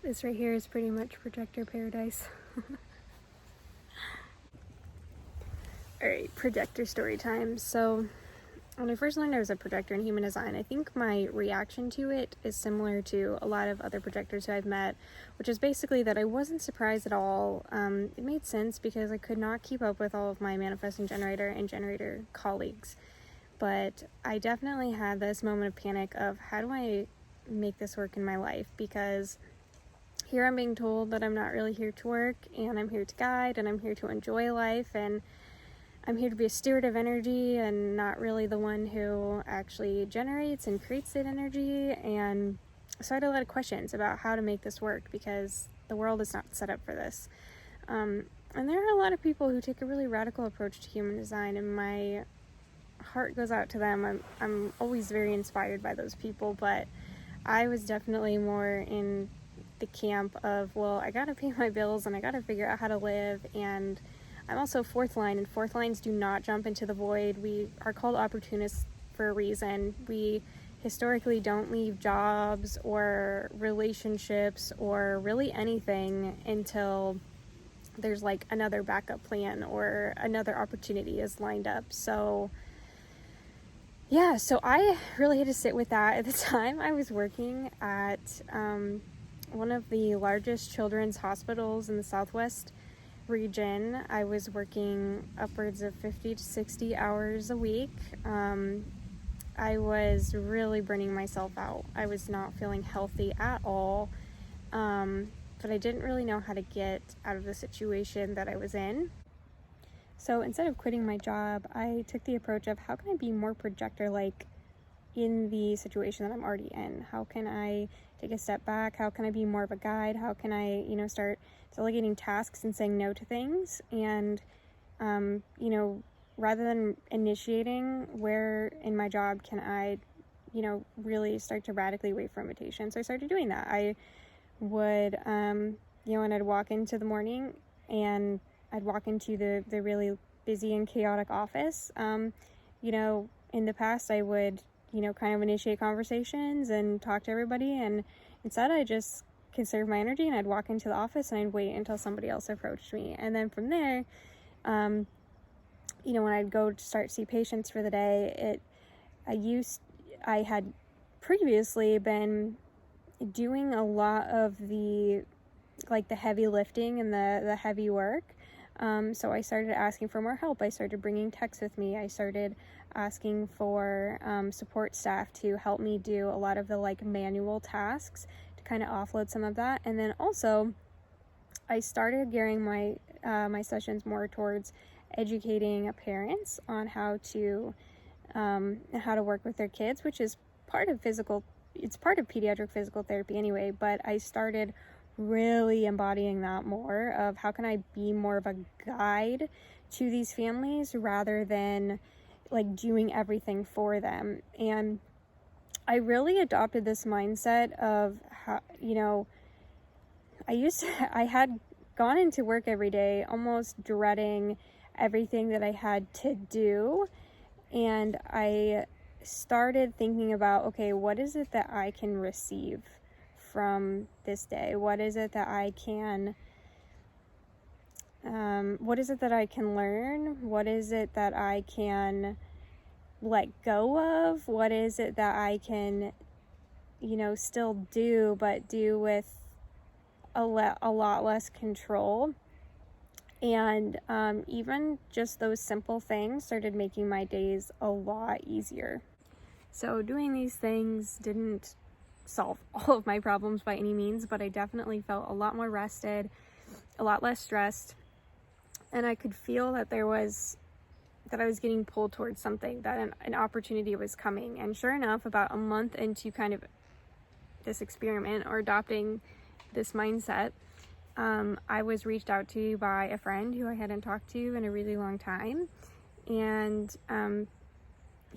This right here is pretty much projector paradise. Alright, projector story time. So, when I first learned I was a projector in human design, I think my reaction to it is similar to a lot of other projectors who I've met, which is basically that I wasn't surprised at all. It made sense because I could not keep up with all of my manifesting generator and generator colleagues. But I definitely had this moment of panic of how do I make this work in my life, because here I'm being told that I'm not really here to work, and I'm here to guide, and I'm here to enjoy life, and I'm here to be a steward of energy and not really the one who actually generates and creates that energy. And so I had a lot of questions about how to make this work because the world is not set up for this. And there are a lot of people who take a really radical approach to human design, and my heart goes out to them. I'm always very inspired by those people, but I was definitely more in the camp of, well, I gotta pay my bills and I gotta figure out how to live. And I'm also fourth line, and fourth lines do not jump into the void. We are called opportunists for a reason. We historically don't leave jobs or relationships or really anything until there's like another backup plan or another opportunity is lined up. So yeah, so I really had to sit with that. At the time, I was working at one of the largest children's hospitals in the Southwest region. I was working upwards of 50 to 60 hours a week. I was really burning myself out. I was not feeling healthy at all, but I didn't really know how to get out of the situation that I was in. So instead of quitting my job, I took the approach of how can I be more projector-like in the situation that I'm already in? How can I take a step back? How can I be more of a guide? How can I, start delegating tasks and saying no to things? And, rather than initiating, where in my job can I, really start to radically wait for invitation? So I started doing that. I would, and I'd walk into the morning and I'd walk into the really busy and chaotic office. In the past I would, kind of initiate conversations and talk to everybody, and instead I just conserve my energy and I'd walk into the office and I'd wait until somebody else approached me. And then from there, when I'd go to start see patients for the day, I had previously been doing a lot of the heavy lifting and the heavy work. So I started asking for more help. I started bringing techs with me. I started asking for support staff to help me do a lot of the manual tasks to kind of offload some of that. And then also I started gearing my my sessions more towards educating parents on how to work with their kids, which is part of pediatric physical therapy anyway, but I started really embodying that more of how can I be more of a guide to these families rather than doing everything for them. And I really adopted this mindset of how, I had gone into work every day almost dreading everything that I had to do, and I started thinking about, okay, what is it that I can receive from this day? What is it that I can learn? What is it that I can let go of? What is it that I can, still do, but do with a lot less control? And even just those simple things started making my days a lot easier. So doing these things didn't solve all of my problems by any means, but I definitely felt a lot more rested, a lot less stressed, and I could feel that I was getting pulled towards something, that an opportunity was coming. And sure enough, about a month into kind of this experiment or adopting this mindset, I was reached out to by a friend who I hadn't talked to in a really long time, and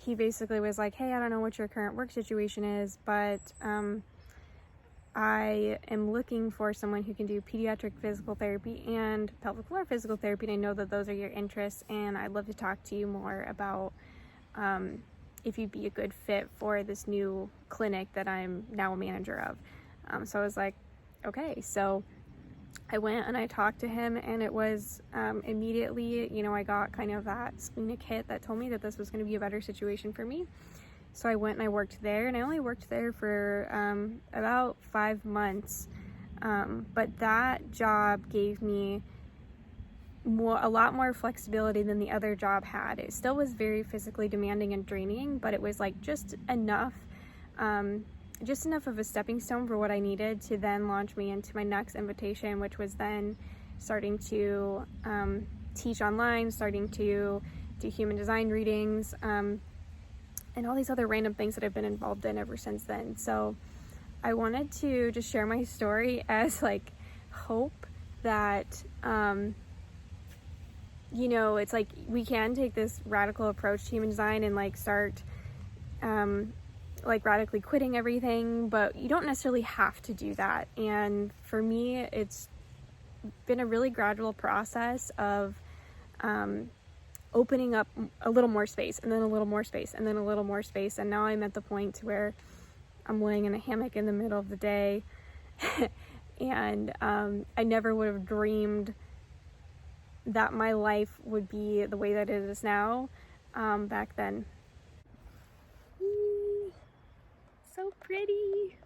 he basically was like, hey, I don't know what your current work situation is, but I am looking for someone who can do pediatric physical therapy and pelvic floor physical therapy, and I know that those are your interests, and I'd love to talk to you more about if you'd be a good fit for this new clinic that I'm now a manager of. So I was like, okay. So I went and I talked to him, and it was immediately, you know, I got kind of that splenic hit that told me that this was going to be a better situation for me. So I went and I worked there, and I only worked there for about 5 months. But that job gave me a lot more flexibility than the other job had. It still was very physically demanding and draining, but it was like just enough of a stepping stone for what I needed to then launch me into my next invitation, which was then starting to teach online, starting to do human design readings, and all these other random things that I've been involved in ever since then. So I wanted to just share my story as like hope that you know, it's like we can take this radical approach to human design and like start like radically quitting everything, but you don't necessarily have to do that. And for me, it's been a really gradual process of opening up a little more space, and then a little more space, and then a little more space, and now I'm at the point where I'm laying in a hammock in the middle of the day and I never would have dreamed that my life would be the way that it is now back then. So pretty.